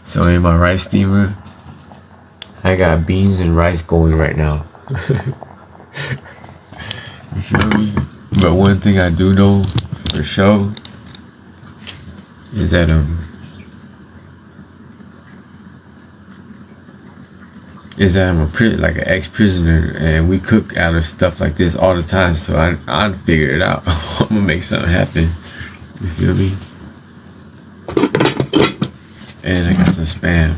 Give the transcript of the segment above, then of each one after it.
So in my rice steamer, I got beans and rice going right now. You feel me? But one thing I do know for sure is that I'm like an ex-prisoner, and we cook out of stuff like this all the time. So I'd figure it out. I'm gonna make something happen. You feel me? And I got some spam.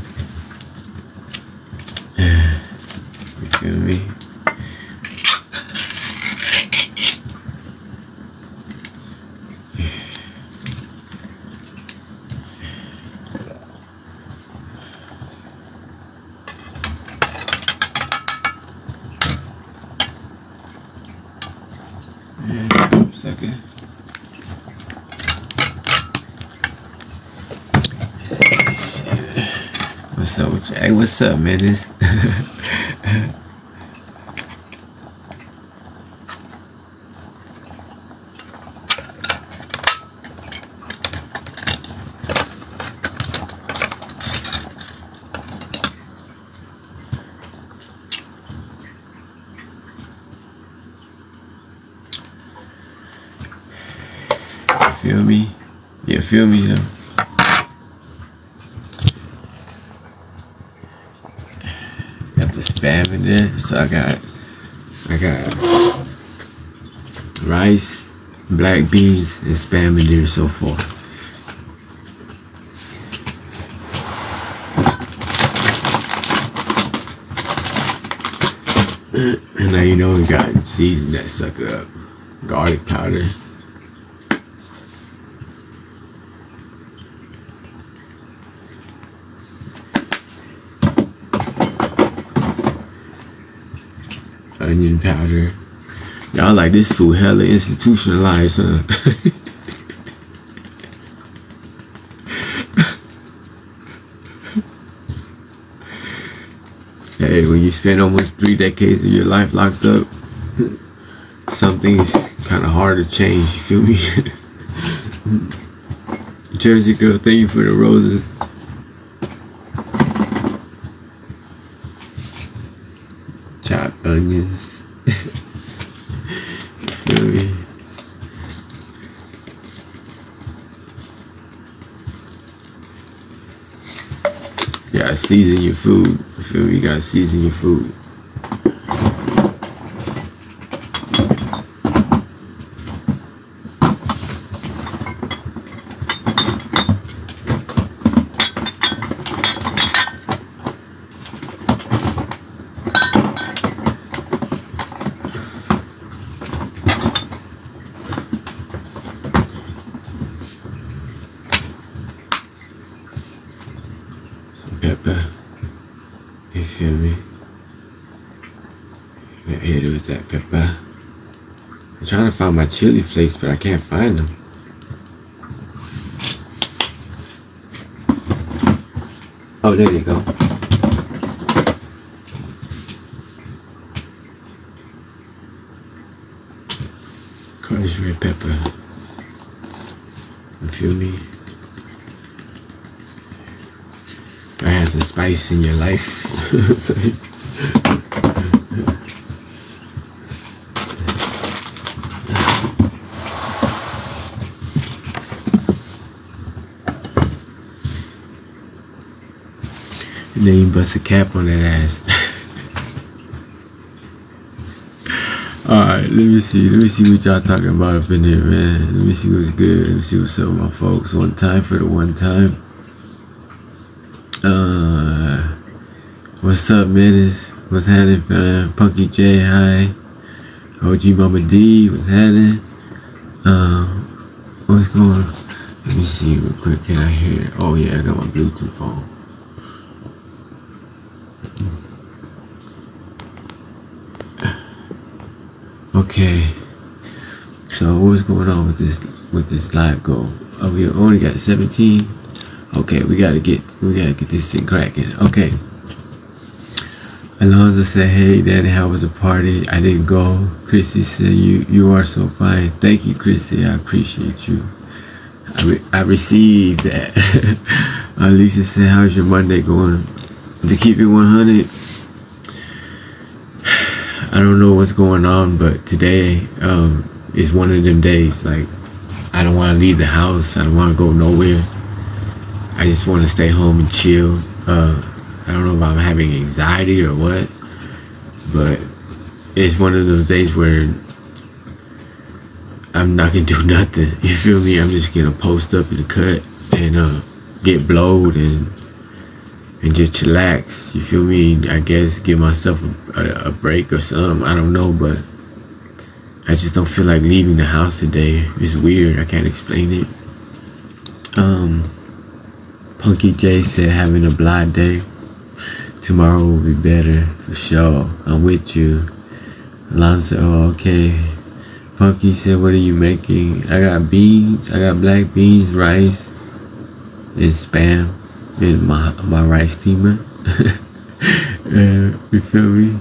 You feel me? Second. What's up with you? Hey, what's up, man? Feel me? Yeah, feel me though. Got the spam in there, so I got rice, black beans, and spam in there so far. And now you know we got seasoned that sucker up. Garlic powder. Onion powder. Y'all like this food hella institutionalized, huh? Hey, when you spend almost 3 decades of your life locked up, some things kind of hard to change, you feel me? Jersey girl, thank you for the roses. Chopped onions. Feel me? You gotta season your food. You feel me? You gotta season your food. Pepper. You feel me? Get hit it with that pepper. I'm trying to find my chili flakes, but I can't find them. Oh, there you go. Crushed red pepper. You feel me? I have some spice in your life. And then you bust a cap on that ass. Alright, let me see what y'all talking about up in here, man. Let me see what's good. Let me see what's up with my folks. One time for the one time. What's up, Menace? What's happening, fam? Punky J, hi. OG Mama D, what's happening? What's going on? Let me see real quick. Can I hear? Oh yeah, I got my Bluetooth on. Okay. So what's going on with this live goal? Oh, we only got 17. Okay, we gotta get this thing cracking. Okay. Alonzo said, "Hey, Daddy, how was the party? I didn't go." Christy said, "You are so fine." Thank you, Christy. I appreciate you. I received that. Lisa said, how's your Monday going? To keep it 100, I don't know what's going on, but today is one of them days. Like, I don't want to leave the house. I don't want to go nowhere. I just want to stay home and chill. I don't know if I'm having anxiety or what, but it's one of those days where I'm not gonna do nothing. You feel me? I'm just gonna post up in the cut and get blowed and just chillax. You feel me? I guess give myself a break or something. I don't know, but I just don't feel like leaving the house today. It's weird. I can't explain it. Punky J said having a blind day. Tomorrow will be better for sure. I'm with you. Alonzo, oh, okay. Punky said, what are you making? I got beans. I got black beans, rice, and Spam in my rice steamer. You feel me?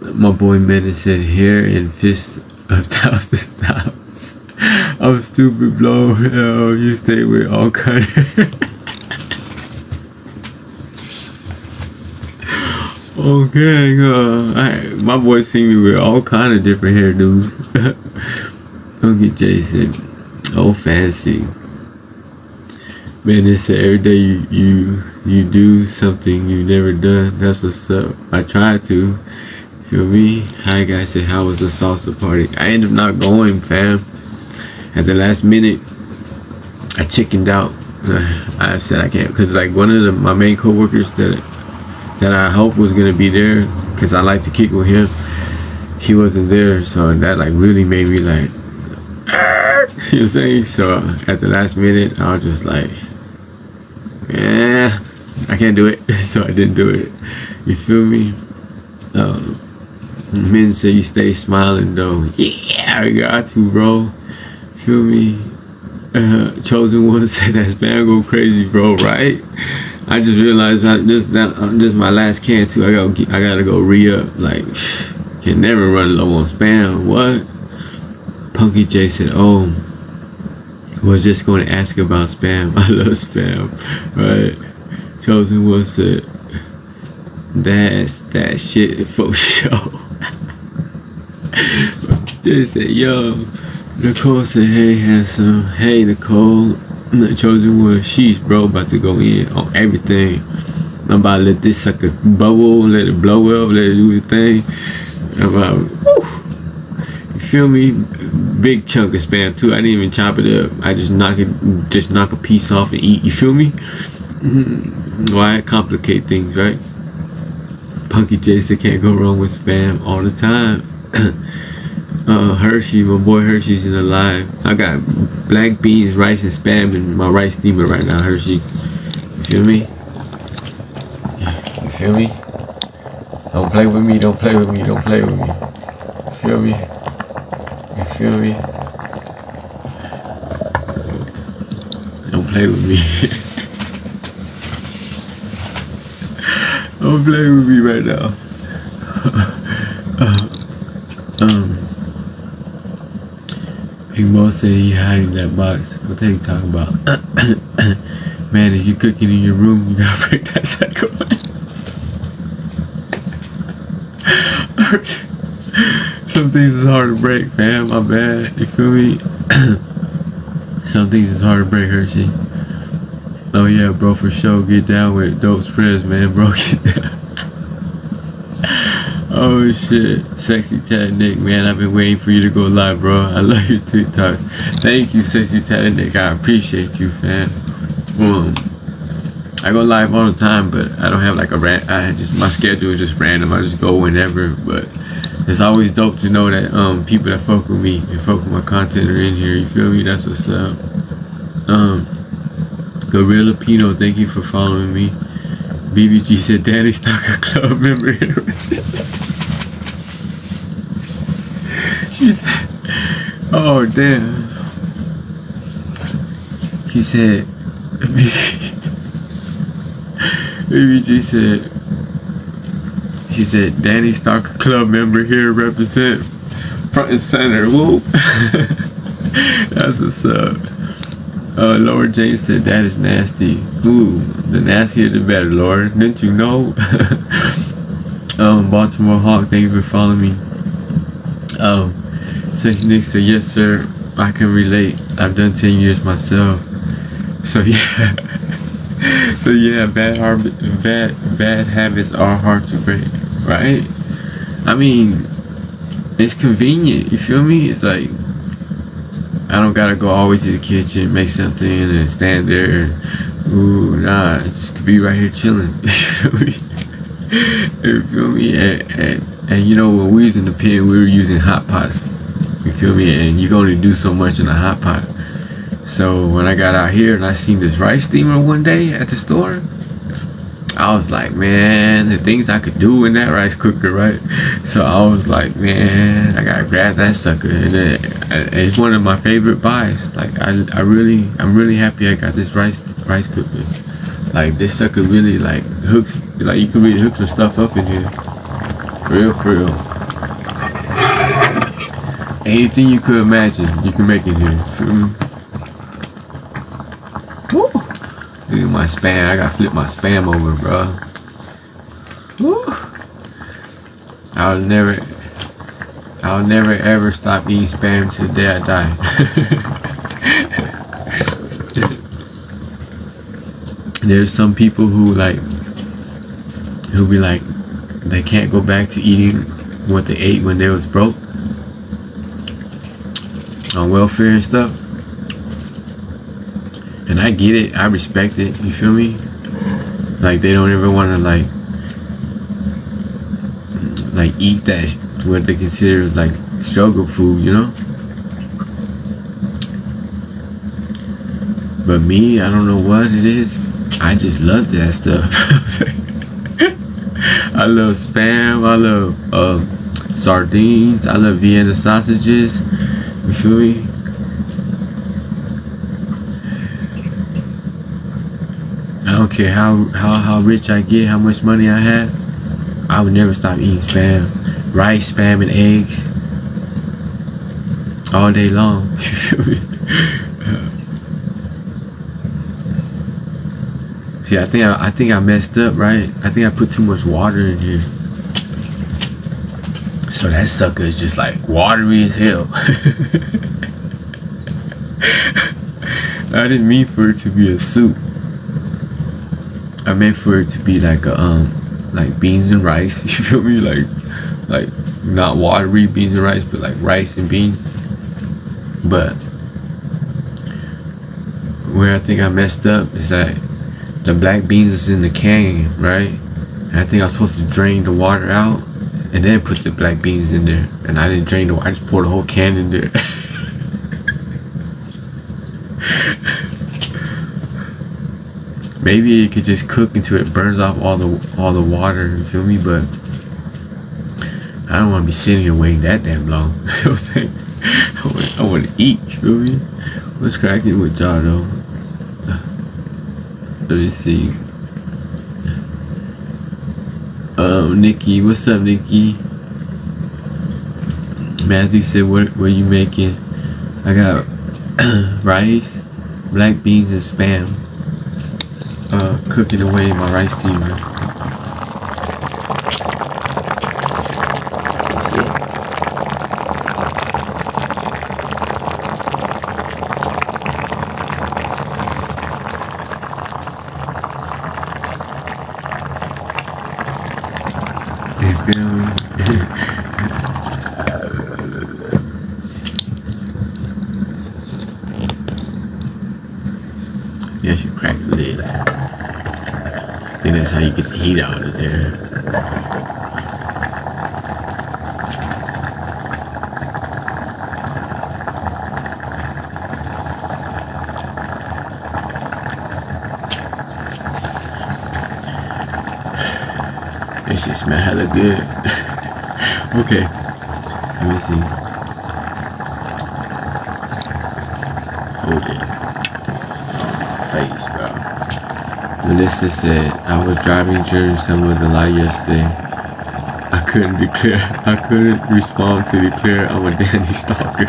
My boy Menace said, hair and fist of thousands dollars. I'm stupid, blow. Hell, you stay with all kind of. Okay, my boy see me with all kind of different hairdos. Punky J said, oh fancy. Man, they said every day you do something you never done. That's what's up. I tried to. Feel me? Hi guys, said how was the salsa party? I ended up not going, fam. At the last minute, I chickened out. I said I can't, cause like one of my main coworkers that I hope was gonna be there, cause I like to kick with him. He wasn't there, so that like really made me like, you know what I'm saying? So at the last minute, I was just like, yeah, I can't do it. So I didn't do it. You feel me? Men say you stay smiling though. Yeah, I got to, bro. Feel me? Chosen one said that Spam go crazy, bro. Right? I just realized this is my last can too. I gotta go re-up. Like, can never run low on Spam. What? Punky J said, oh, was just going to ask about Spam. I love Spam. Right? Chosen one said, that's that shit for sure. Jay said, yo. Nicole said, hey, handsome. Hey, Nicole. The chosen one. Sheesh, bro. About to go in on everything. I'm about to let this sucker bubble. Let it blow up. Let it do its thing. I'm about, woo. You feel me? Big chunk of Spam, too. I didn't even chop it up. I just knock a piece off and eat. You feel me? Why complicate things, right? Punky Jason can't go wrong with Spam all the time. Hershey, my boy Hershey's in the live. I got black beans, rice, and Spam in my rice steamer right now, Hershey. You feel me? You feel me? Don't play with me, don't play with me, don't play with me. You feel me? You feel me? Don't play with me. Don't play with me right now. Big Mo said he hiding that box. What they talking about? Man, is you cooking in your room? You gotta break that cycle. Some things is hard to break, man. My bad. You feel me? Some things is hard to break, Hershey. Oh yeah, bro, for sure. Get down with dope spreads, man, bro. Get down. Oh shit, Sexy Tad Nick, man, I've been waiting for you to go live, bro. I love your TikToks. Thank you, Sexy Tad Nick. I appreciate you, fam. I go live all the time, but I don't have like my schedule is just random. I just go whenever. But it's always dope to know that people that fuck with me and fuck with my content are in here. You feel me? That's what's up. Gorilla Pino, thank you for following me. BBG said Danny Stalker Club member here. She said, oh damn. She said, BBG said, she said, Danny Stalker Club member here, represent front and center. Whoop. That's what's up. Laura James said that is nasty. Ooh, the nastier the better, Laura. Didn't you know? Baltimore Hawk, thank you for following me. Section Nick said, yes, sir. I can relate. I've done 10 years myself. So yeah. So yeah, bad habits are hard to break, right? I mean, it's convenient. You feel me? It's like I don't gotta go always to the kitchen, make something, and stand there. Ooh, nah, just be right here chilling. You feel me? You feel me? And you know, when we was in the pen, we were using hot pots. You feel me? And you can only do so much in a hot pot. So when I got out here and I seen this rice steamer one day at the store, I was like, man, the things I could do in that rice cooker, right? So I was like, man, I gotta grab that sucker, and it's one of my favorite buys. Like I'm really happy I got this rice cooker. Like this sucker really like hooks, like you can really hook some stuff up in here, for real. Anything you could imagine, you can make it here. Woo. Look at my spam. I gotta flip my spam over, bro. Woo. I'll never ever stop eating spam till the day I die. There's some people who be like, they can't go back to eating what they ate when they was broke, on welfare and stuff. And I get it, I respect it, you feel me? Like they don't ever want to like eat that what they consider like struggle food, you know? But me, I don't know what it is, I just love that stuff. I love spam, I love sardines, I love Vienna sausages, you feel me? I don't care how rich I get, how much money I have, I would never stop eating spam. Rice, spam, and eggs all day long. You feel me? See, I think I messed up, right? I think I put too much water in here. So that sucker is just like watery as hell. I didn't mean for it to be a soup. I meant for it to be like like beans and rice. You feel me? Like not watery beans and rice, but like rice and beans. But where I think I messed up is that the black beans is in the can, right? And I think I was supposed to drain the water out and then put the black beans in there. And I didn't drain the water, I just poured the whole can in there. Maybe it could just cook until it burns off all the water, you feel me? But I don't want to be sitting here waiting that damn long. You know what I'm saying? I want to eat, you feel me? What's cracking with y'all though? Let me see. Nikki, what's up, Nikki? Matthew said, what are you making? I got rice, black beans, and spam. Cooking away in my rice steamer. You feel me? Yeah, she cracked the lid. I think that's how you get the heat out of there. This shit smell hella good. Okay, let me see. Hold it. Face, bro. Melissa said, I was driving during some of the light yesterday. I couldn't respond to declare I'm a Danny stalker.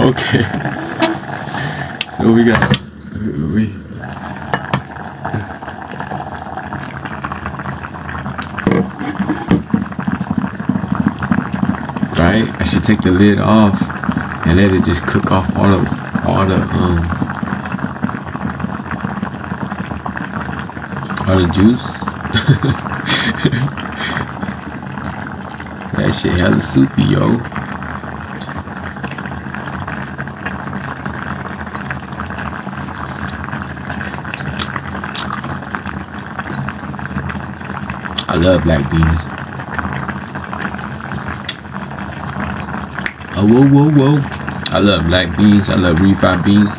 Okay. So we got we right. I should take the lid off and let it just cook off all the juice. That shit hella soupy, yo. I love black beans. Oh, whoa. I love black beans. I love refried beans.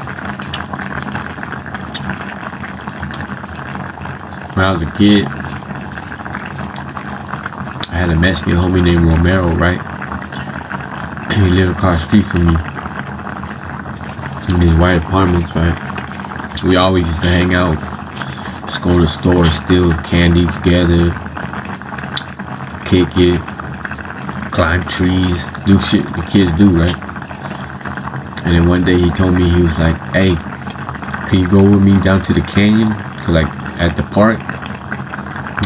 When I was a kid, I had a Mexican homie named Romero, right? And he lived across the street from me in these white apartments, right? We always used to hang out, just go to the store, steal candy together, kick it, climb trees, do shit the kids do, right? And then one day he told me, he was like, hey, can you go with me down to the canyon? Cause like at the park,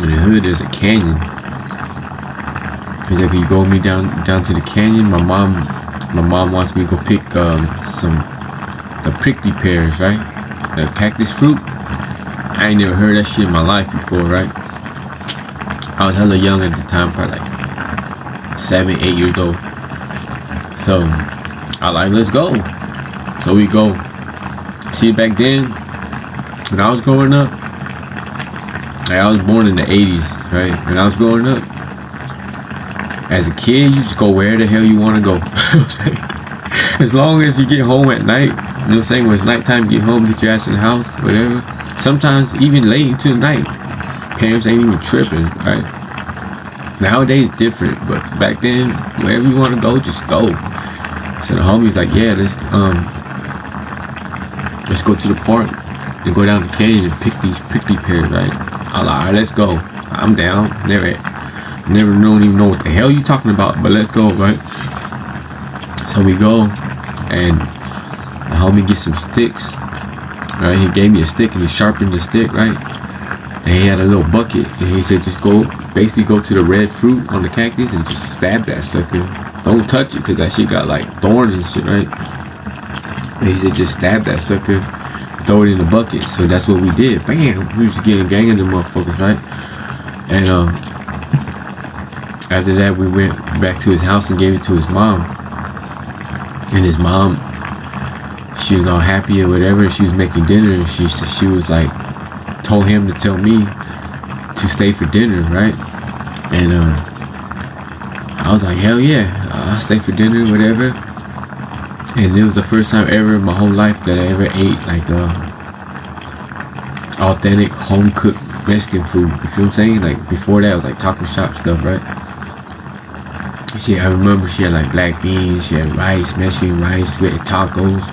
in the hood, there's a canyon. He's like, can you go with me down to the canyon? My mom wants me to go pick the prickly pears, right? The cactus fruit. I ain't never heard that shit in my life before, right? I was hella young at the time, probably like 7, 8 years old. So I like, let's go. So we go. See, back then, when I was growing up, like I was born in the 80s, right? When I was growing up, as a kid, you just go where the hell you want to go. You know what I'm saying? As long as you get home at night, you know what I'm saying? When it's nighttime, get home, get your ass in the house, whatever. Sometimes even late into the night, parents ain't even tripping, right? Nowadays different, but back then, wherever you want to go, just go. So the homie's like, yeah, let's go to the park and go down the canyon and pick these prickly pears, right? I'm like, alright, let's go. I'm down. Don't even know what the hell you talking about, but let's go, right? So we go, and the homie gets some sticks, right? He gave me a stick and he sharpened the stick, right? And he had a little bucket, and he said, just basically go to the red fruit on the cactus and just stab that sucker. Don't touch it, cause that shit got like thorns and shit, right? And he said, just stab that sucker, throw it in the bucket. So that's what we did. Bam! We was getting gang of them motherfuckers, right? And after that, we went back to his house and gave it to his mom. And his mom, she was all happy or whatever. She was making dinner, and she was like, told him to tell me to stay for dinner, right? And I was like, hell yeah, I'll stay for dinner, whatever. And it was the first time ever in my whole life that I ever ate like authentic home cooked Mexican food. You feel what I'm saying? Like before that, it was like taco shop stuff, right? I remember she had like black beans, she had rice, Mexican rice, with tacos.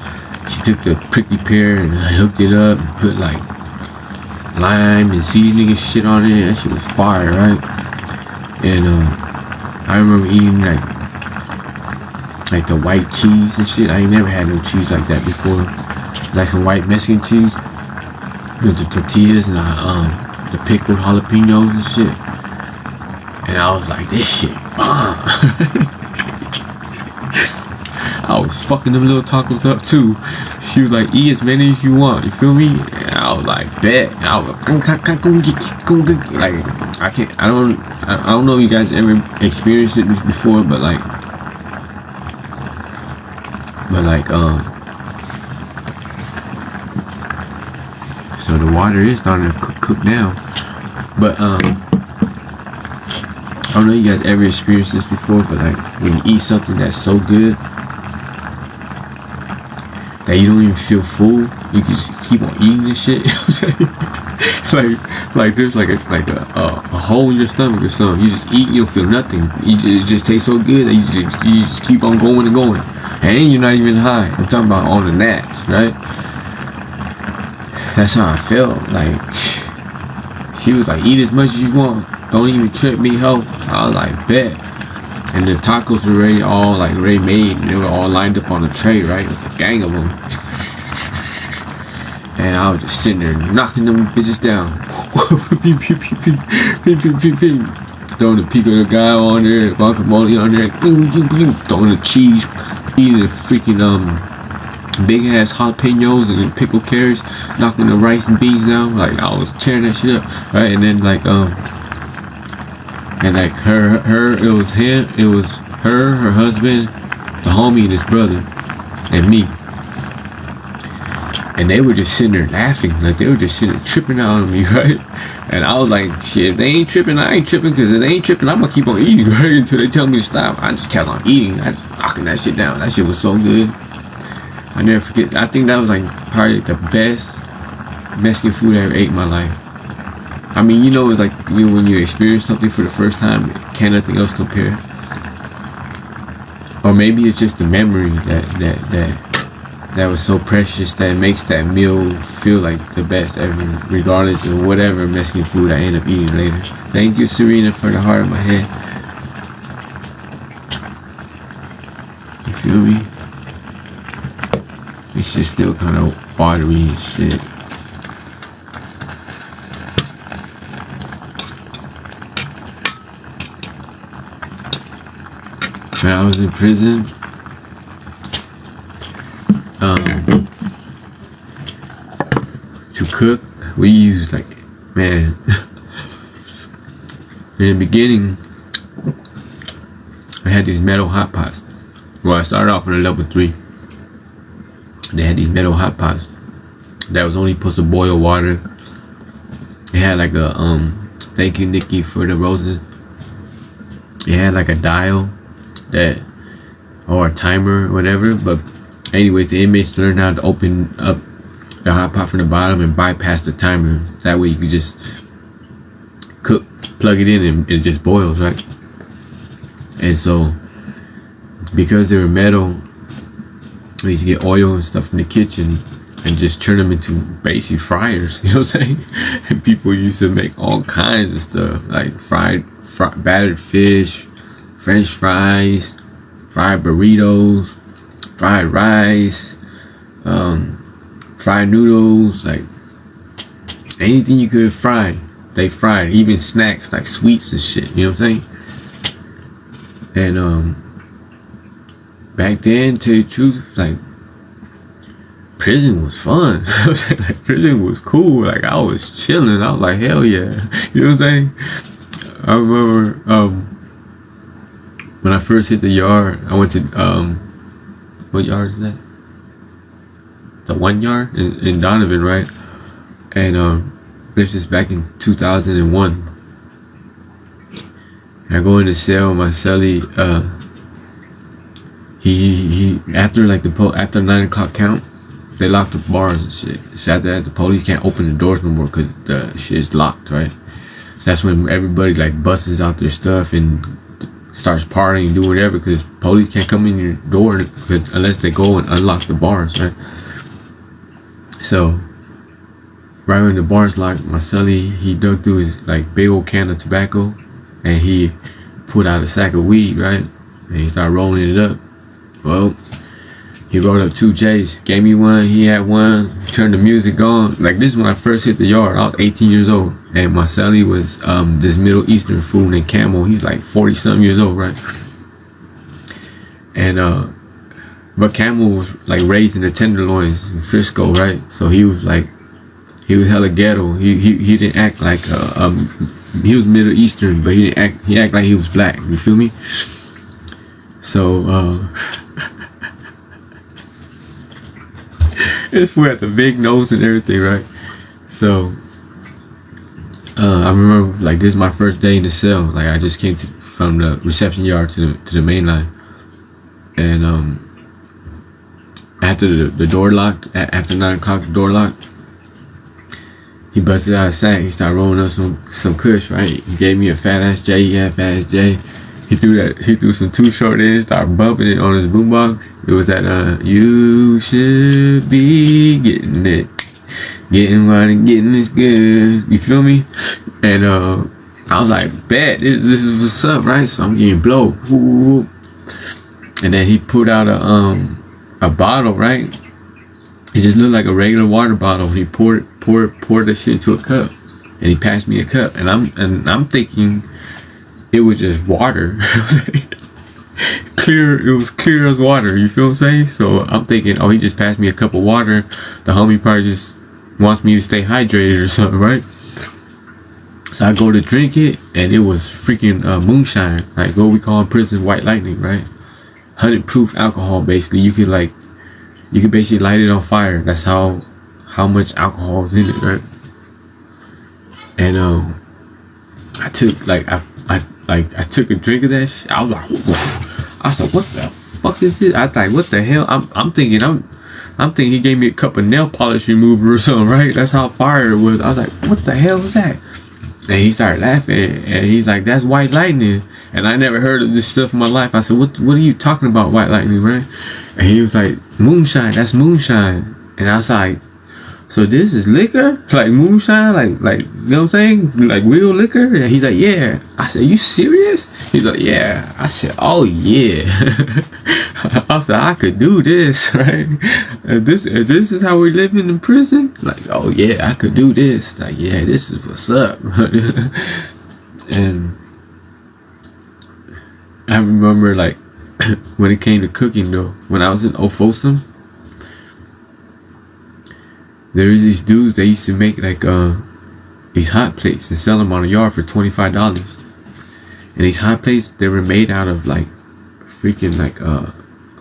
She took the prickly pear and hooked it up and put like lime and seasoning and shit on it. That shit was fire, right? And I remember eating like the white cheese and shit. I ain't never had no cheese like that before. Like some white Mexican cheese with the tortillas and the pickled jalapenos and shit. And I was like, this shit bomb. I was fucking them little tacos up too. She was like, eat as many as you want, you feel me? And I was like, bet. And I was like, I don't know if you guys ever experienced it before, but so the water is starting to cook now. But I don't know if you guys ever experienced this before, but like when you eat something that's so good that you don't even feel full, you can just keep on eating this shit. You know what I'm saying? like there's like a hole in your stomach or something. You just eat, you don't feel nothing. It just tastes so good that you just keep on going and going, and you're not even high. I'm talking about on the nats, right? That's how I felt. Like she was like, eat as much as you want. Don't even trip me, ho. I was like, bet. And the tacos were already made, and they were all lined up on a tray, right? It was a gang of them. and I was just sitting there knocking them bitches down. Beep, beep, beep, beep, beep, beep, beep, beep. Throwing the pico de gallo on there, guacamole on there, throwing the cheese, eating the freaking big ass jalapenos and pickled carrots, knocking the rice and beans down. Like I was tearing that shit up, right? And then like it was him, it was her husband, the homie, and his brother, and me. And they were just sitting there laughing, like they were just sitting there tripping out on me, right? And I was like, shit, if they ain't tripping, I ain't tripping, because if they ain't tripping, I'm gonna keep on eating, right? Until they tell me to stop. I just kept on eating. I just knocking that shit down. That shit was so good. I never forget. I think that was like probably the best Mexican food I ever ate in my life. I mean, you know, it's like when you experience something for the first time, can nothing else compare. Or maybe it's just the memory that was so precious that makes that meal feel like the best ever, regardless of whatever Mexican food I end up eating later. Thank you, Serena, for the heart of my head. You feel me? It's just still kind of watery and shit. When I was in prison, to cook, we used like, man, in the beginning, I had these metal hot pots. Well, I started off in a level 3. They had these metal hot pots that was only supposed to boil water. It had like a thank you, Nikki, for the roses. It had like a dial that, or a timer or whatever. But anyways, the inmates learned how to open up the hot pot from the bottom and bypass the timer. That way you could just cook, plug it in, and it just boils, right? And so because they were metal, we used to get oil and stuff from the kitchen and just turn them into basically fryers, you know what I'm saying? And people used to make all kinds of stuff, like fried battered fish, French fries, fried burritos, fried rice, fried noodles, like anything you could fry, they fried. Even snacks like sweets and shit, you know what I'm saying? And back then, to tell you the truth, like prison was fun. Like prison was cool. Like I was chilling. I was like, hell yeah, you know what I'm saying? I remember when I first hit the yard, I went to what yard is that? The 1 yard in Donovan, right? And this is back in 2001. I go in the cell, my cellie, he after like after 9 o'clock count, they lock the bars and shit. So after that, the police can't open the doors no more because the shit's locked, right? So that's when everybody like busts out their stuff and starts partying and do whatever, because police can't come in your door because unless they go and unlock the bars, right? So right when the bars locked, my cellie, he dug through his like big old can of tobacco and he pulled out a sack of weed, right? And he started rolling it up. Well, he rolled up 2 J's, gave me one, he had one, turned the music on. Like this is when I first hit the yard. I was 18 years old, and my cellie was this Middle Eastern fool named Camel. He's like 40 something years old, right? And but Camel was like raised in the Tenderloins in Frisco, right? So he was hella ghetto. He didn't act like he was Middle Eastern, but he act like he was black. You feel me? So this fool had the big nose and everything, right? So I remember like this is my first day in the cell. Like I just came from the reception yard to the main line, and after the door locked, after 9 o'clock the door locked, he busted out a sack. He started rolling up some kush, right? He gave me a fat ass J. He had fat ass J. He threw some Too Short in, started bumping it on his boombox. It was that you should be getting it, getting what and getting is good. You feel me? And I was like, bet this is what's up, right? So I'm getting blow. And then he pulled out a bottle, right? It just looked like a regular water bottle. He poured that shit into a cup, and he passed me a cup, and I'm thinking it was just water. Clear, it was clear as water. You feel what I'm saying? So I'm thinking, oh, he just passed me a cup of water. The homie probably just wants me to stay hydrated or something, right? So I go to drink it, and it was freaking moonshine, like what we call in prison white lightning, right? 100 proof alcohol. Basically, you could basically light it on fire. That's how much alcohol is in it, right? And I took I took a drink of that shit. I was like, what the fuck is this? I thought, what the hell? I'm thinking he gave me a cup of nail polish remover or something, right? That's how fire it was. I was like, what the hell was that? And he started laughing, and he's like, that's white lightning. And I never heard of this stuff in my life. I said, what are you talking about, white lightning, right? And he was like, moonshine, that's moonshine. And I was like, so this is liquor? Like moonshine? Like you know what I'm saying? Like real liquor? And he's like, yeah. I said, you serious? He's like, yeah. I said, oh yeah. I said, I could do this, right? This is how we're living in prison? Like, oh yeah, I could do this. Like, yeah, this is what's up. And I remember, like, when it came to cooking though, when I was in Ofosom, there was these dudes that used to make like these hot plates and sell them on the yard for $25. And these hot plates, they were made out of like freaking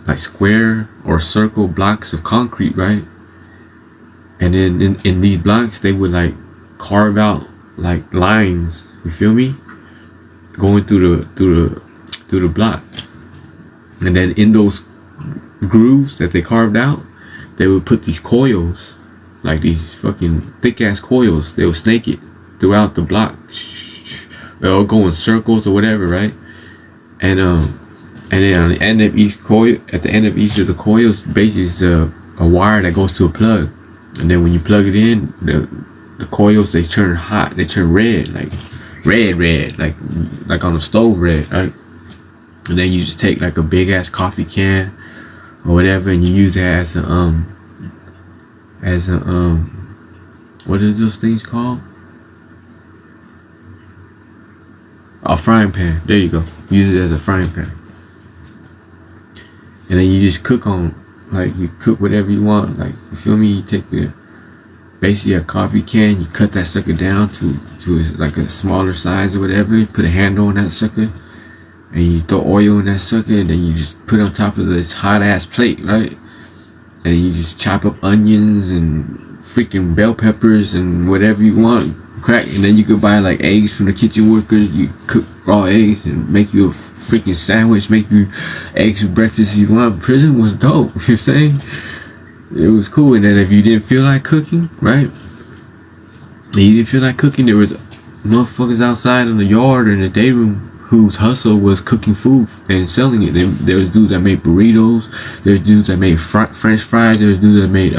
like square or circle blocks of concrete, right? And then in these blocks, they would like carve out like lines. You feel me? Going through the block. And then in those grooves that they carved out, they would put these coils, like these fucking thick ass coils. They would snake it throughout the block. They'll go in circles or whatever, right? And then on the end of each coil, at the end of each of the coils, basically is a wire that goes to a plug. And then when you plug it in, the coils, they turn hot. They turn red, like red, like on the stove red, right? And then you just take like a big ass coffee can or whatever, and you use that as a what are those things called? A frying pan. There you go. Use it as a frying pan. And then you just cook on, like, you cook whatever you want. Like, you feel me? You take basically a coffee can, you cut that sucker down to like a smaller size or whatever. You put a handle on that sucker, and you throw oil in that sucker, and then you just put it on top of this hot ass plate, right? And you just chop up onions and freaking bell peppers and whatever you want, crack. And then you could buy like eggs from the kitchen workers. You cook raw eggs and make you a freaking sandwich, make you eggs for breakfast if you want. Prison was dope. You know what I'm saying? It was cool. And then if you didn't feel like cooking, right? And you didn't feel like cooking, there was motherfuckers outside in the yard or in the day room whose hustle was cooking food and selling it. There was dudes that made burritos. There's dudes that made French fries. There's dudes that made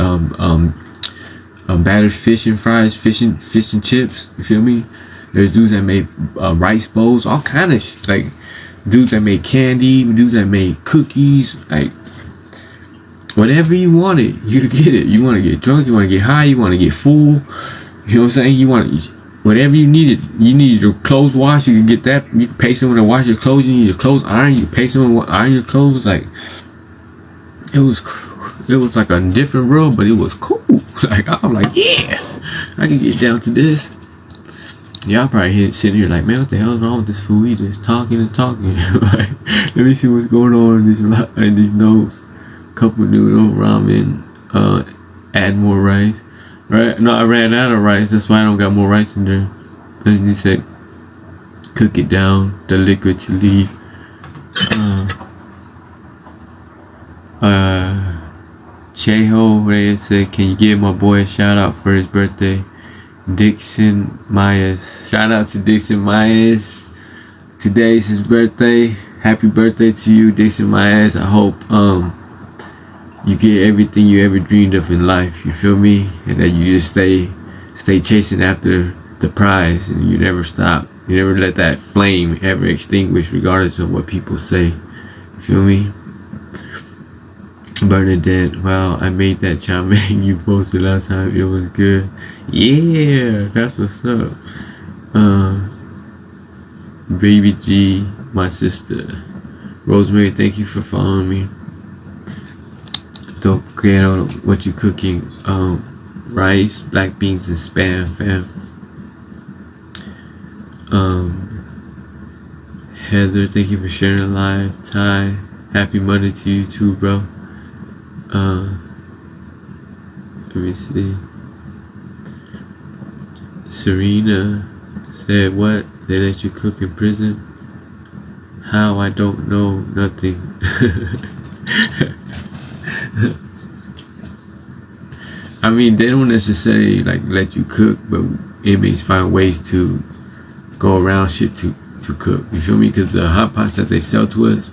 battered fish and fries, fish and chips. You feel me? There's dudes that made rice bowls, all kind of like dudes that made candy, dudes that made cookies, like whatever you wanted, you could get it. You want to get drunk, you want to get high, you want to get full. You know what I'm saying? You want whatever you needed. You needed your clothes washed, you can get that. You can pay someone to wash your clothes. You need your clothes ironed, you can pay someone to iron your clothes. Like it was like a different world, but it was cool. Like I'm like, yeah, I can get down to this. Y'all probably sitting here like, man, what the hell is wrong with this fool? He's just talking and talking. Like, let me see what's going on in these notes. Couple noodle ramen, add more rice. Right? No, I ran out of rice. That's why I don't got more rice in there. As you said, cook it down. The liquid to leave. Cheho Reyes said, can you give my boy a shout out for his birthday? Dixon Myers. Shout out to Dixon Myers. Today's his birthday. Happy birthday to you, Dixon Myers. I hope you get everything you ever dreamed of in life. You feel me? And that you just stay chasing after the prize, and you never stop. You never let that flame ever extinguish, regardless of what people say. You feel me? Bernadette, wow, I made that chow mein you posted last time. It was good. Yeah, that's what's up. Uh, Baby G, my sister. Rosemary, thank you for following me. Don't forget what you cooking. Rice, black beans, and spam, fam. Heather, thank you for sharing the live. Ty, happy Monday to you too, bro. Let me see. Serena said, what? They let you cook in prison? How? I don't know. Nothing. I mean, they don't necessarily like let you cook, but inmates find ways to go around shit to cook. You feel me? Because the hot pots that they sell to us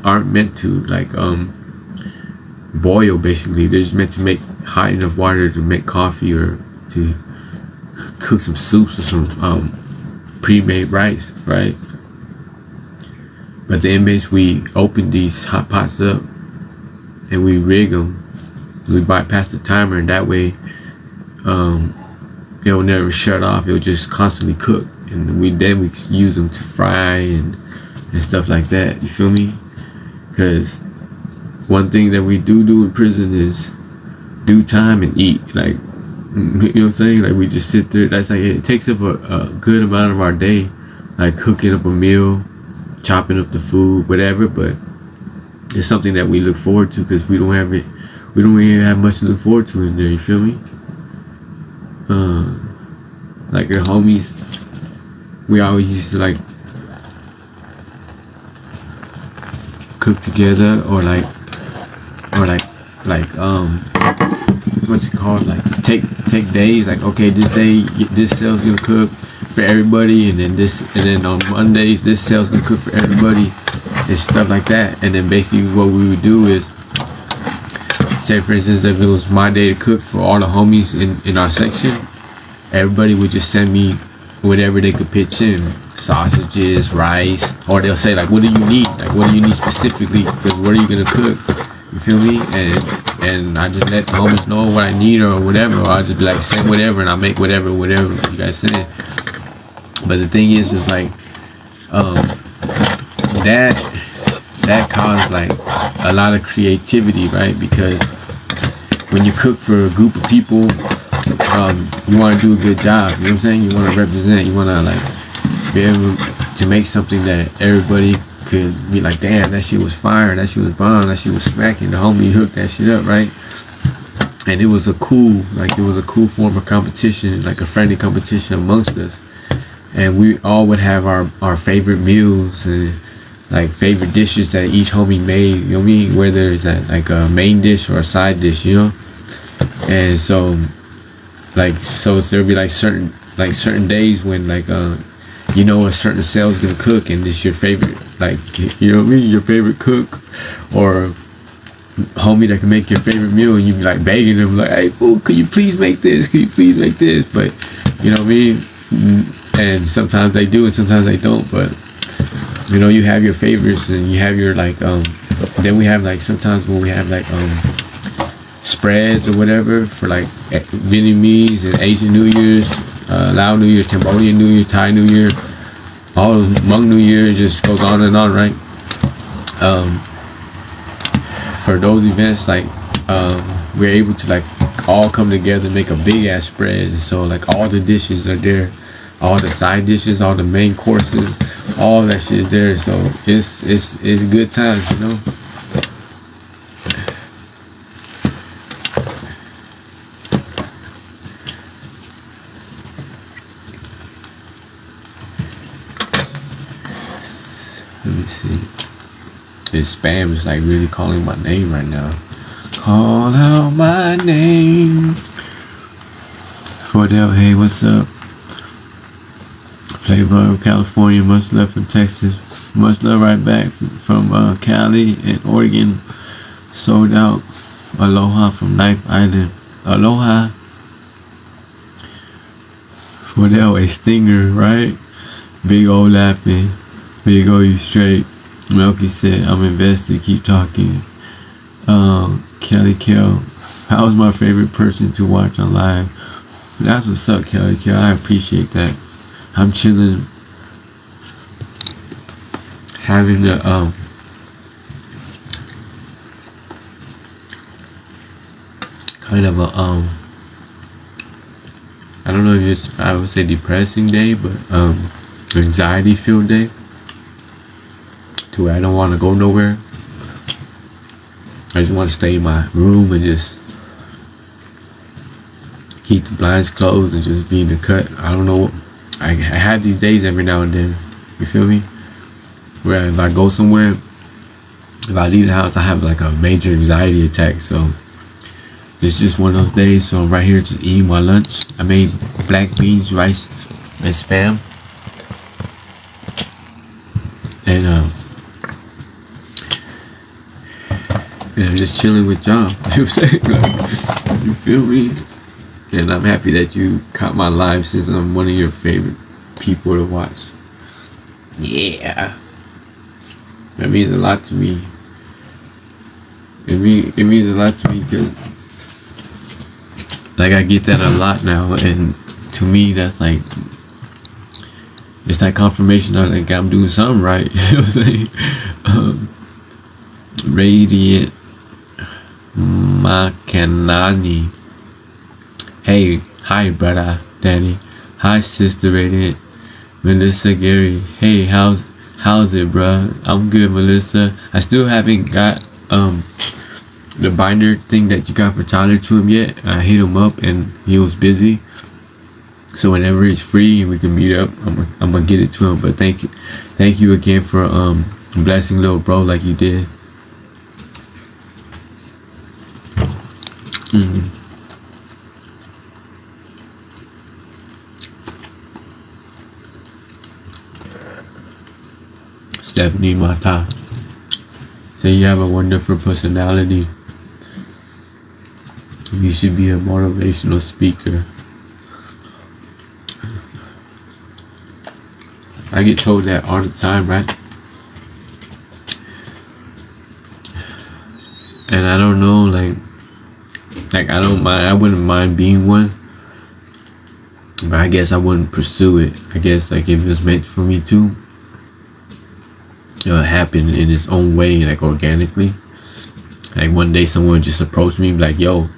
aren't meant to like boil. Basically, they're just meant to make hot enough water to make coffee or to cook some soups or some pre-made rice, right? But the inmates, we open these hot pots up and we rig them. We bypass the timer, and that way it'll never shut off. It'll just constantly cook, and we use them to fry and stuff like that. You feel me? Because one thing that we do in prison is do time and eat. Like, you know what I'm saying? Like, we just sit there. That's like, it takes up a good amount of our day, like cooking up a meal, chopping up the food, whatever. But it's something that we look forward to because we don't really have much to look forward to in there. You feel me? Like the homies, we always used to like cook together, or what's it called? Like take days. Like, okay, this day this cell's gonna cook for everybody, and then on Mondays this cell's gonna cook for everybody, and stuff like that. And then basically what we would do is, say for instance, if it was my day to cook for all the homies in our section, everybody would just send me whatever they could pitch in. Sausages, rice, or they'll say like, what do you need? Like, what do you need specifically? Because what are you gonna cook? You feel me? And I just let the homies know what I need or whatever. Or I'll just be like, send whatever, and I'll make whatever you guys send. But the thing is like, that caused like a lot of creativity, right? Because when you cook for a group of people, you want to do a good job. You know what I'm saying? You want to represent. You want to like be able to make something that everybody could be like, damn, that shit was fire, that shit was bomb, that shit was smacking. The homie hooked that shit up, right? And it was a cool form of competition, like a friendly competition amongst us. And we all would have our favorite meals and like favorite dishes that each homie made, you know what I mean? Whether it's like a main dish or a side dish, you know? And so there'll be like certain days when like you know a certain cell's gonna cook, and it's your favorite, like, you know what I mean, your favorite cook or homie that can make your favorite meal, and you be like begging them like, hey fool, could you please make this? But you know what I mean? And sometimes they do and sometimes they don't, but you know, you have your favorites and you have your like then we have like sometimes when we have like spreads or whatever for like Vietnamese and Asian New Year's, Lao New Year's, Cambodian New Year, Thai New Year, all of Hmong New Year, just goes on and on, right? For those events, like we're able to like all come together and make a big ass spread. So like all the dishes are there, all the side dishes, all the main courses, all that shit is there. So it's good times, you know. Let me see. This spam is like really calling my name right now. Call out my name. Fordell, hey, what's up? Flavor of California, much love from Texas. Much love right back from Cali and Oregon. Sold out. Aloha from Knife Island. Aloha. Fordell, a stinger, right? Big old laughing. Big O, you straight. Melky said, I'm invested, keep talking. Kelly Kell. How was my favorite person to watch on live? That's what's up, Kelly Kell. I appreciate that. I'm chilling, having a kind of a I don't know if it's, I would say, depressing day, but anxiety filled day, to where I don't want to go nowhere. I just want to stay in my room and just keep the blinds closed and just be in the cut. I don't know. I have these days every now and then. You feel me? Where if I go somewhere, if I leave the house, I have like a major anxiety attack. So it's just one of those days. So I'm right here just eating my lunch. I made black beans, rice, and spam. And I'm just chilling with y'all. You know what I'm saying? Like, you feel me? And I'm happy that you caught my live, since I'm one of your favorite people to watch. Yeah. That means a lot to me. It means a lot to me because, like, I get that a lot now, and to me that's like, it's that confirmation that like I'm doing something right. You know what I'm saying? Radiant Makanani. Hey, hi brother Danny. Hi sister Radiant. Melissa Gary. Hey, how's it, bruh? I'm good, Melissa. I still haven't got the binder thing that you got for Tyler to him yet. I hit him up and he was busy. So whenever he's free and we can meet up, I'm gonna get it to him. But thank you again for blessing little bro like you did. Stephanie Mata. Say you have a wonderful personality. You should be a motivational speaker. I get told that all the time, right? And I don't know, like I don't mind. I wouldn't mind being one, but I guess I wouldn't pursue it. I guess like if it was meant for me to, it'll happen in its own way, like organically. Like one day someone just approached me like, yo,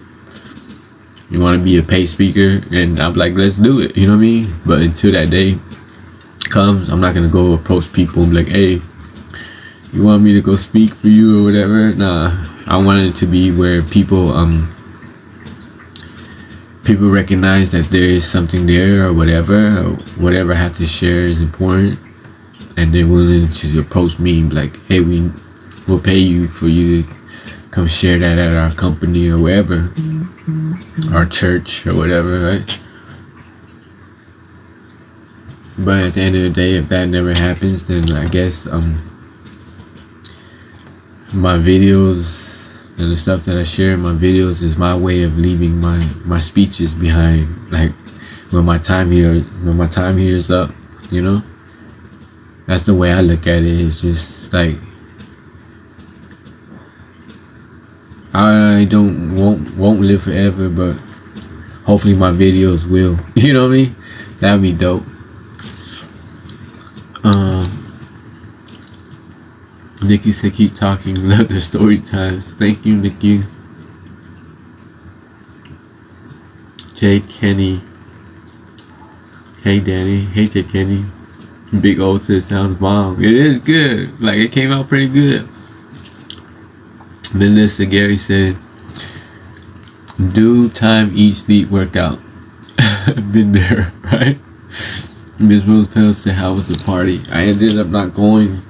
you want to be a paid speaker? And I'm like, let's do it. You know what I mean? But until that day comes, I'm not gonna go approach people and be like, hey, you want me to go speak for you or whatever? Nah, I want it to be where people recognize that there is something there, or whatever I have to share is important, and they're willing to approach me and be like, hey, we'll pay you for you to come share that at our company or wherever, our church or whatever, right? But at the end of the day, if that never happens, then I guess my videos and the stuff that I share in my videos is my way of leaving my speeches behind. Like when my time here is up, you know. That's the way I look at it. It's just like I won't live forever, but hopefully my videos will. You know what I mean? That'd be dope. Nikki said keep talking, love the story times. Thank you, Nikki. Jay Kenny. Hey Danny. Hey Jay Kenny. Big O said sounds bomb. It is good. Like it came out pretty good. Melissa Gary said do time, eat, sleep, workout. Been there, right? Ms. Rose Pell said how was the party? I ended up not going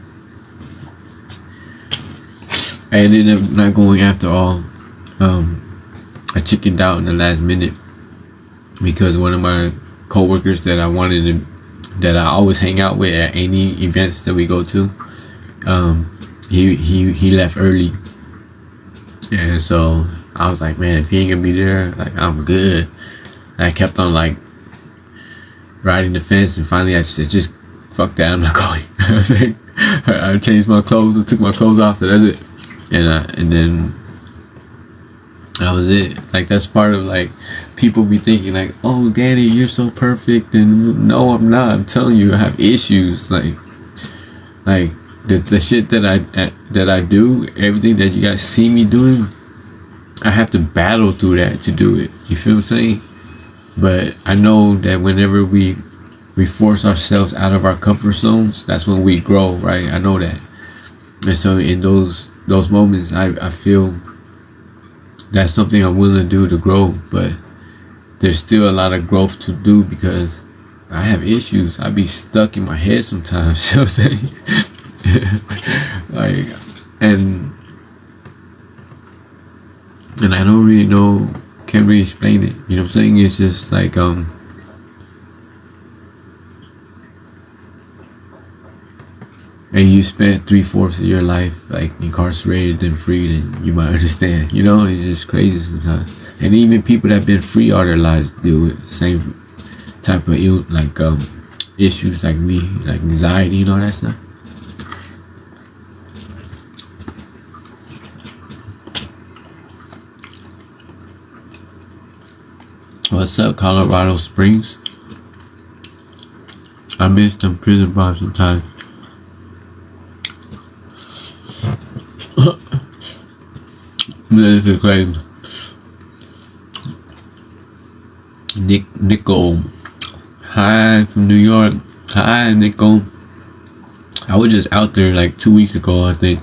after all. I chickened out in the last minute because one of my co-workers that I always hang out with at any events that we go to, he left early, and so I was like, man, if he ain't gonna be there, like I'm good. And I kept on like riding the fence, and finally I said, just fuck that, I'm not going. I changed my clothes, I took my clothes off, so that's it. And then That was it. Like, that's part of, like, people be thinking like, oh, Danny, you're so perfect, and no, I'm not. I'm telling you, I have issues. Like the shit that I do, everything that you guys see me doing, I have to battle through that to do it. You feel what I'm saying? But I know that whenever we force ourselves out of our comfort zones, that's when we grow, right? I know that. And so in those moments, I feel that's something I'm willing to do to grow, but there's still a lot of growth to do because I have issues. I be stuck in my head sometimes. You know what I'm saying? Like, and I don't really know, can't really explain it. You know what I'm saying? It's just like and you spent 3/4 of your life like incarcerated and free, then you might understand. You know, it's just crazy sometimes. And even people that have been free all their lives deal with the same type of issues like me, like anxiety and all that stuff. What's up, Colorado Springs? I miss them prison bars sometimes. This is crazy. Nickel. Hi from New York. Hi, Nickel. I was just out there like 2 weeks ago, I think.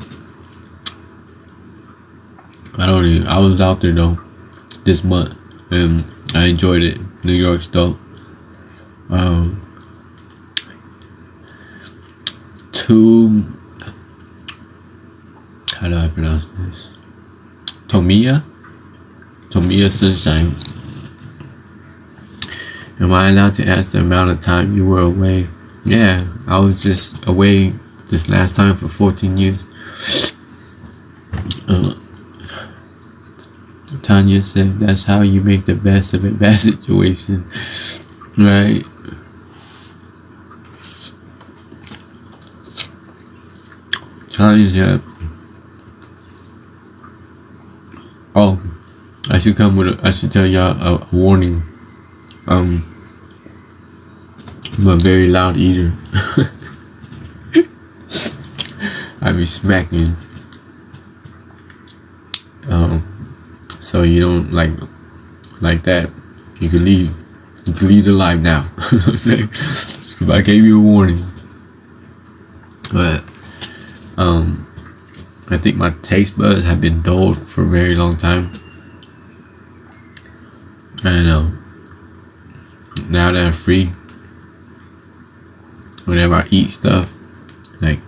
I was out there though this month, and I enjoyed it. New York's dope. How do I pronounce this? Tomiya Sunshine. Am I allowed to ask the amount of time you were away? Yeah, I was just away this last time for 14 years. Tanya said, that's how you make the best of a bad situation. Right? Tanya said, oh, I should tell y'all a warning. I'm a very loud eater. I be smacking. So you don't like that. You can leave the live now. You know what I'm saying? If I gave you a warning. But I think my taste buds have been dulled for a very long time. And now that I'm free, whenever I eat stuff, like,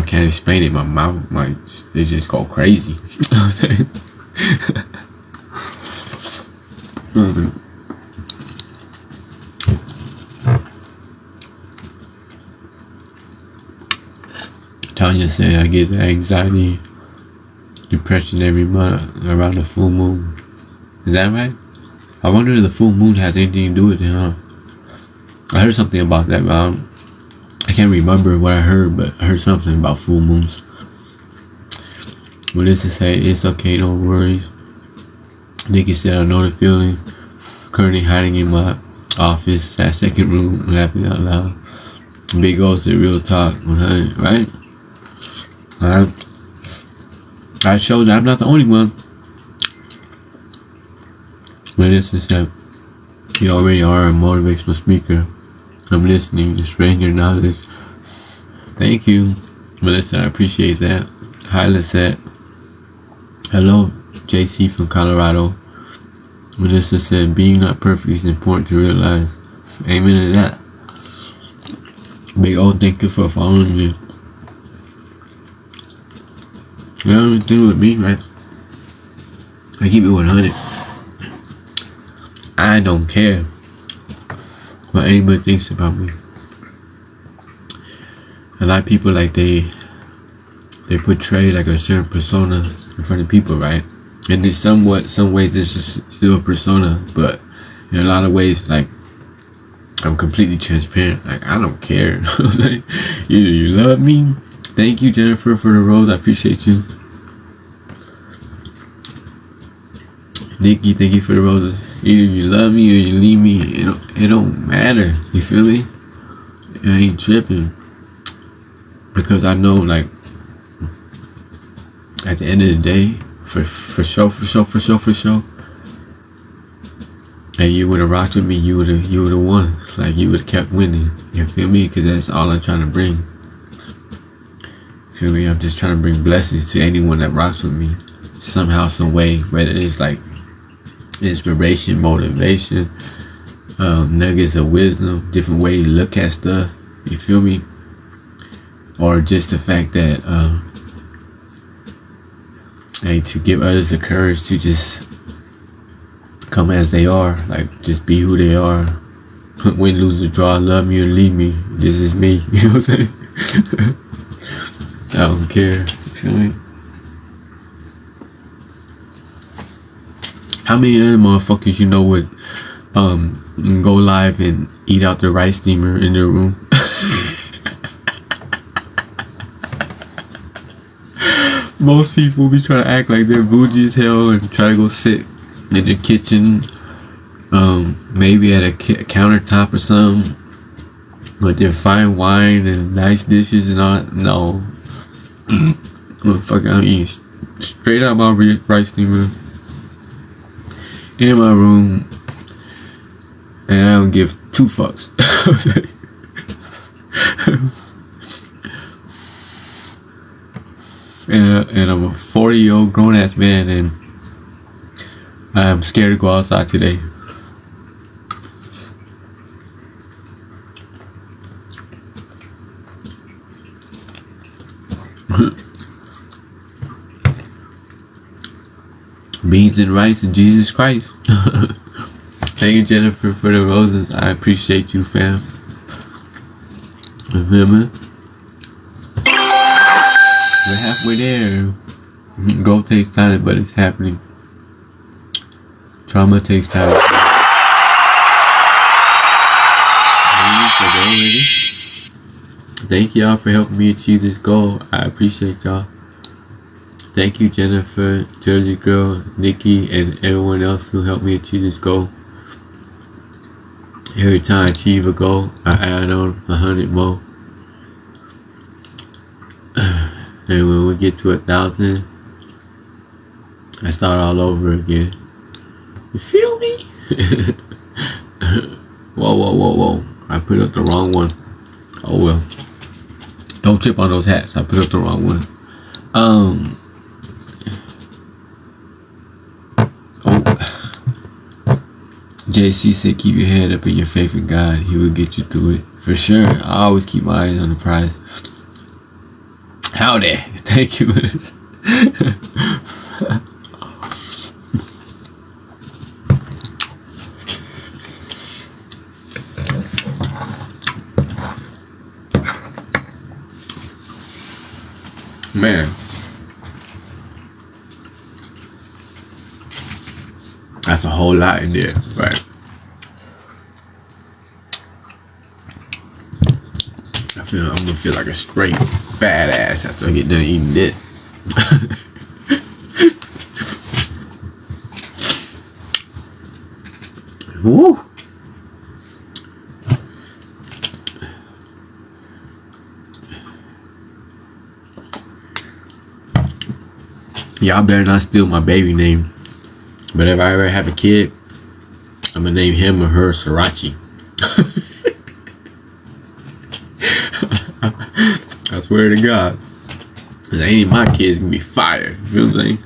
can't explain it. My mouth, they just go crazy. You know what I'm saying? Tanya said I get anxiety, depression every month around the full moon. Is that right? I wonder if the full moon has anything to do with it, huh? I heard something about that, but I can't remember what I heard, but I heard something about full moons. Melissa said, it's okay, no worries. Nikki said, I know the feeling. Currently hiding in my office, that second room, laughing out loud. Big O said, real talk, 100, right? I showed that I'm not the only one. Melissa said, you already are a motivational speaker. I'm listening, spreading your knowledge. Thank you, Melissa. I appreciate that. Hyla said, hello, JC from Colorado. Melissa said, being not perfect is important to realize. Amen to that. Big O, thank you for following me. You know what thing with me, right? I keep it 100. I don't care what anybody thinks about me. A lot of people, like, they portray like a certain persona in front of people, right? And in some ways it's just still a persona, but in a lot of ways, like, I'm completely transparent. Like, I don't care. Like, either you love me. Thank you, Jennifer, for the rose. I appreciate you. Nikki, thank you for the roses. Either you love me or you leave me. It don't matter. You feel me? I ain't tripping. Because I know, like, at the end of the day, for sure. And you would have rocked with me, you would have won. Like, you would have kept winning. You feel me? Because that's all I'm trying to bring. Feel me? I'm just trying to bring blessings to anyone that rocks with me. Somehow, some way. Whether it's like inspiration, motivation, nuggets of wisdom, different way to look at stuff. You feel me? Or just the fact that, and to give others the courage to just come as they are, like just be who they are. Win, lose, or draw, love me or leave me. This is me. You know what I'm saying? I don't care. You feel me? How many other motherfuckers you know would go live and eat out the rice steamer in their room? Most people be trying to act like they're bougie as hell and try to go sit in the kitchen, maybe at a countertop or something, with their fine wine and nice dishes and all. No. Motherfucker, I'm eating straight out my rice steamer in my room, and I don't give two fucks. And I'm a 40-year-old grown-ass man, and I'm scared to go outside today. Beans and rice and Jesus Christ. Thank you, Jennifer, for the roses. I appreciate you, fam. Remember? We're halfway there. Growth takes time, but it's happening. Trauma takes time. Thank y'all for helping me achieve this goal. I appreciate y'all. Thank you, Jennifer, Jersey Girl, Nikki, and everyone else who helped me achieve this goal. Every time I achieve a goal, I add on 100 more. And when we get to 1,000, I start all over again. You feel me? Whoa. I put up the wrong one. Oh well. Don't trip on those hats. I put up the wrong one. JC said keep your head up in your faith in God. He will get you through it. For sure. I always keep my eyes on the prize. Howdy. Thank you. Man. That's a whole lot in there, right? I'm gonna feel like a straight fat ass after I get done eating it. Woo! Y'all better not steal my baby name. But if I ever have a kid, I'm gonna name him or her Sriracha. I swear to God. Cause any of my kids can be fired. You feel what I'm saying?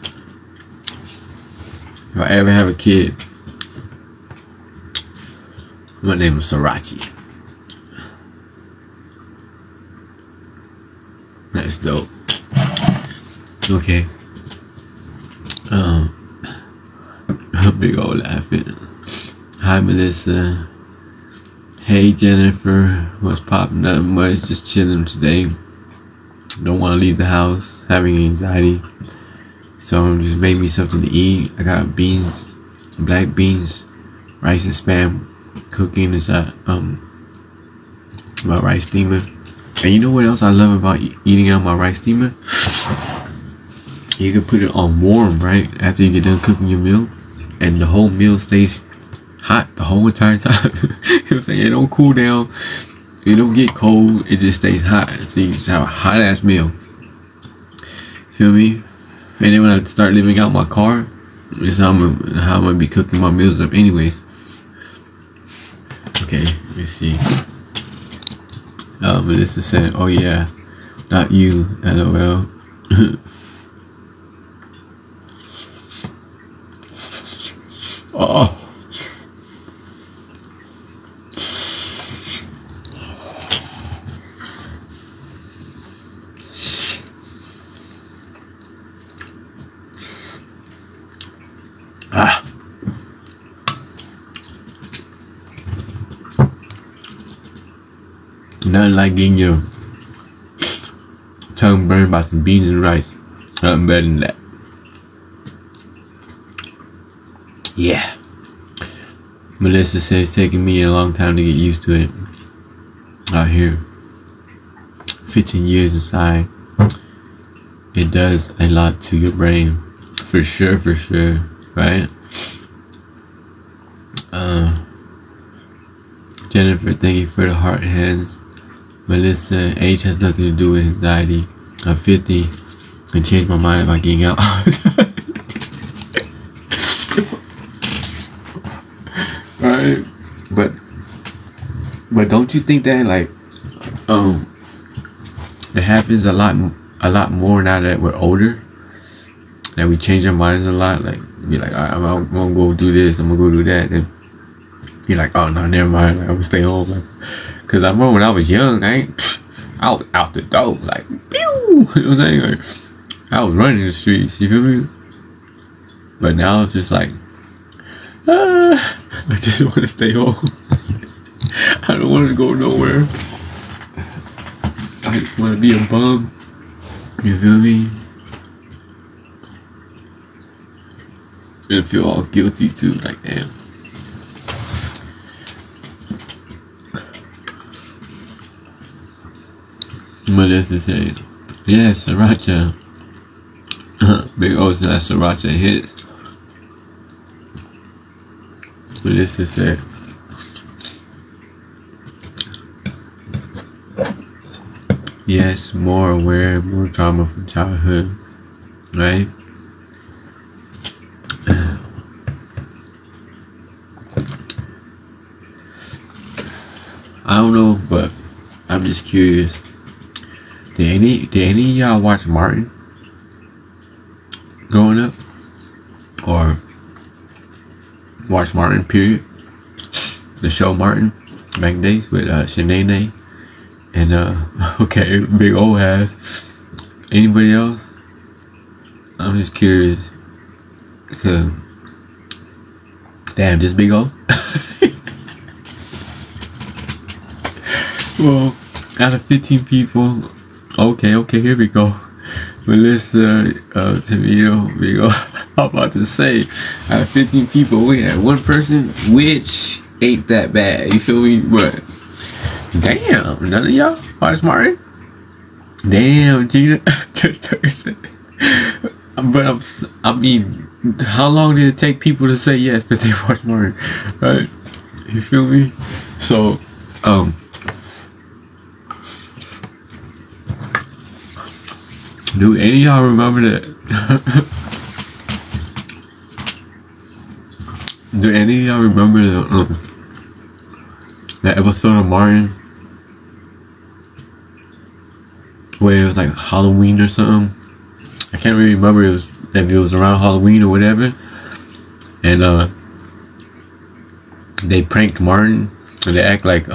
If I ever have a kid, I'm gonna name him Sriracha. That's dope. Okay. Big old laughing. Hi, Melissa. Hey, Jennifer. What's popping? Nothing much. Just chilling today. Don't want to leave the house. Having anxiety. So I'm just making me something to eat. I got beans, black beans, rice and spam. Cooking is about rice steamer. And you know what else I love about eating out my rice steamer? You can put it on warm, right? After you get done cooking your meal. and the whole meal stays hot the whole entire time. You know what I'm saying? It don't cool down. It don't get cold. It just stays hot. So you just have a hot ass meal. Feel me? And then when I start living out my car, it's how I'm gonna be cooking my meals up anyways. Okay, let's see. Melissa said, "Oh yeah, not you, LOL." Oh. Ah. Nothing like getting your tongue burned by some beans and rice. Nothing better than that. Yeah. Melissa says it's taking me a long time to get used to it. Out here. 15 years inside. It does a lot to your brain. For sure, right? Jennifer, thank you for the heart hands. Melissa, age has nothing to do with anxiety. I'm 50 and change my mind about getting out. Right? But don't you think that like it happens a lot more now that we're older? That we change our minds a lot, like be like, all right, I'm gonna go do this, I'm gonna go do that, and you're like, oh no, never mind, like, I'm gonna stay home, like, cause I remember when I was young, I was out the door, like, pew, you know what I'm saying, like, I was running the streets, you feel me? But now it's just like, I just want to stay home. I don't want to go nowhere. I just want to be a bum. You feel me? And feel all guilty too, like damn. Melissa says, yeah, sriracha. Big O said sriracha hits. Melissa said, yes, more aware, more trauma from childhood, right? I don't know, but I'm just curious. Did any of y'all watch Martin growing up? Or watch Martin, period? The show Martin, back days with Shanae and okay, Big O has. Anybody else? I'm just curious. Damn, just Big O? Well, out of 15 people, okay, here we go. Melissa, Tamio, Big O. I'm about to say, out of 15 people, we had one person which ain't that bad. You feel me? But damn, none of y'all watch Martin? Damn, Gina, just Thursday. But I mean, how long did it take people to say yes that they watch Martin? Right? You feel me? So, do any of y'all remember that? Do any of y'all remember that episode of Martin where it was like Halloween or something? I can't really remember if it was around Halloween or whatever. And they pranked Martin and they act like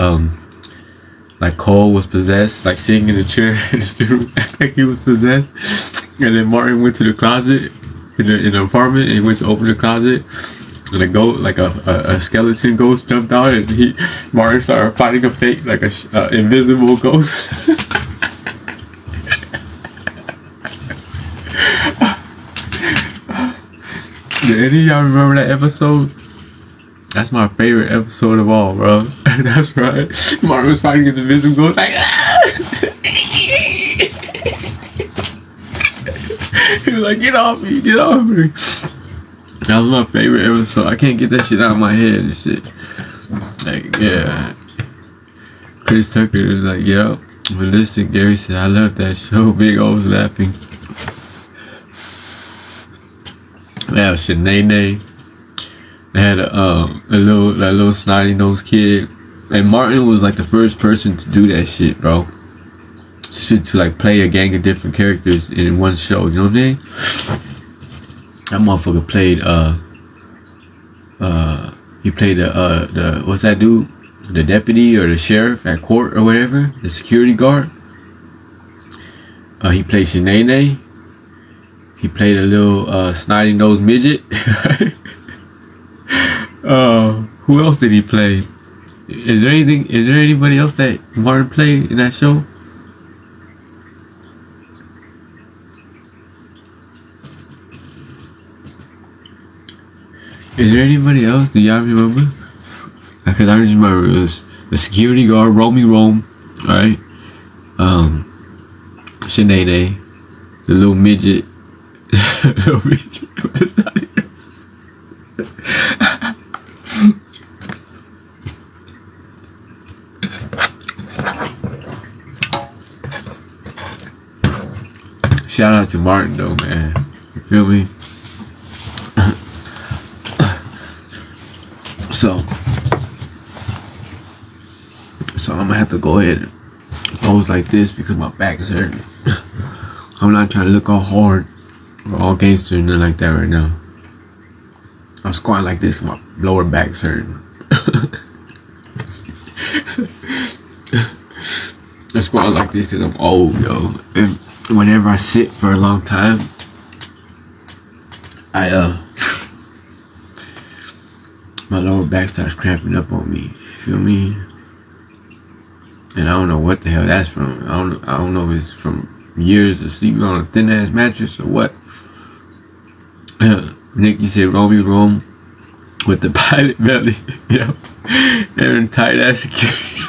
Cole was possessed, like sitting in the chair in the room, act like he was possessed. And then Martin went to the closet in the apartment and he went to open the closet. And a ghost, like a skeleton ghost, jumped out, and Martin started fighting a fake, like a invisible ghost. Did any of y'all remember that episode? That's my favorite episode of all, bro. That's right. Martin was fighting his invisible ghost, like, he was like, get off me. That was my favorite episode. I can't get that shit out of my head and shit. Like, yeah. Chris Tucker was like, yo. But listen, Gary said, I love that show. Big O was laughing. Yeah, Shanae. They had a little snotty nosed kid. And Martin was like the first person to do that shit, bro. To like play a gang of different characters in one show, you know what I mean? That motherfucker played he played the what's that dude? The deputy or the sheriff at court or whatever, the security guard. He played Shanae. He played a little snotty nosed midget. Who else did he play? Is there anybody else that Martin played in that show? Is there anybody else? Do y'all remember? Because I just remember it was the security guard, Romy Rome, alright? Shanae, the little midget. Little midget. Shout out to Martin though, man. You feel me? So I'm gonna have to go ahead and pose like this because my back is hurting. I'm not trying to look all hard or all gangster and nothing like that right now. I'm squatting like this because my lower back's hurting. I'm squatting like this because I'm old, yo. And whenever I sit for a long time, my lower back starts cramping up on me. Feel me? And I don't know what the hell that's from. I don't know if it's from years of sleeping on a thin ass mattress or what. Nikki said Romy Rome with the pilot belly. Yeah. And tight ass security.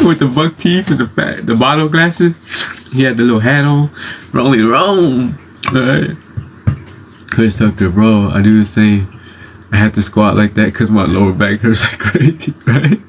With the buck teeth and the bottle glasses. He had the little hat on. Romy Rome. Alright. Chris Tucker, bro, I do the same. I have to squat like that because my lower back hurts like crazy, right?